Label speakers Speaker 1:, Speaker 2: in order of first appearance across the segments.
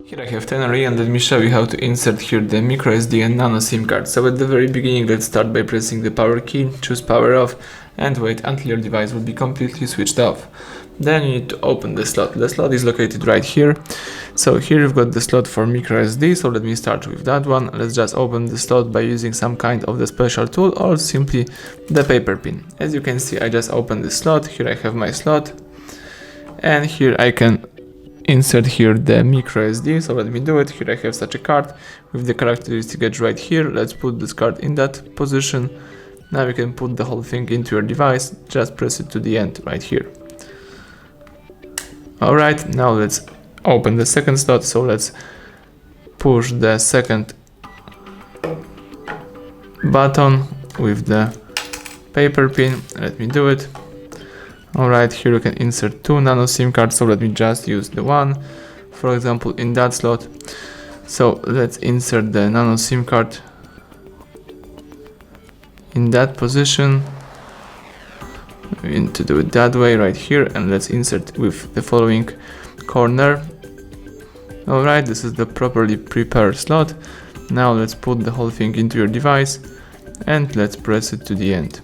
Speaker 1: Here I have 10 array and let me show you how to insert here the microSD and nano SIM card. So at the very beginning, let's start by pressing the power key, choose power off and wait until your device will be completely switched off. Then you need to open the slot. The slot is located right here. So here you've got the slot for microSD, so let me start with that one. Let's just open the slot by using some kind of the special tool or simply the paper pin. As you can see, I just opened the slot. Here I have my slot and here I can insert here the microSD, so let me do it. Here I have such a card with the characteristic edge right here. Let's put this card in that position. Now you can put the whole thing into your device, just press it to the end right here. Alright, now let's open the second slot, so let's push the second button with the paper pin. Let me do it. Alright, here you can insert 2 nano SIM cards, so let me just use the one, for example, in that slot. So let's insert the nano SIM card in that position. We need to do it that way right here, and let's insert with the following corner. Alright, this is the properly prepared slot. Now let's put the whole thing into your device and let's press it to the end.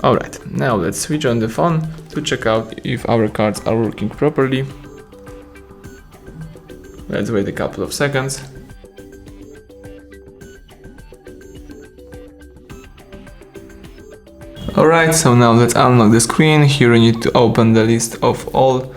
Speaker 1: Alright, now let's switch on the phone to check out if our cards are working properly. Let's wait a couple of seconds. Alright, so now let's unlock the screen. Here you need to open the list of all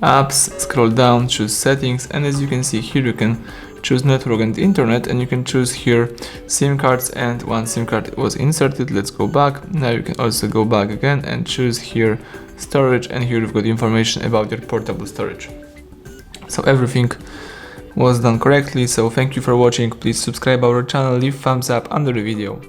Speaker 1: apps, scroll down, choose settings, and as you can see here you can choose network and internet, and you can choose here SIM cards, and one SIM card was inserted. Let's go back. Now you can also go back again and choose here storage, and here you've got information about your portable storage. So everything was done correctly. So thank you for watching. Please subscribe our channel, leave thumbs up under the video.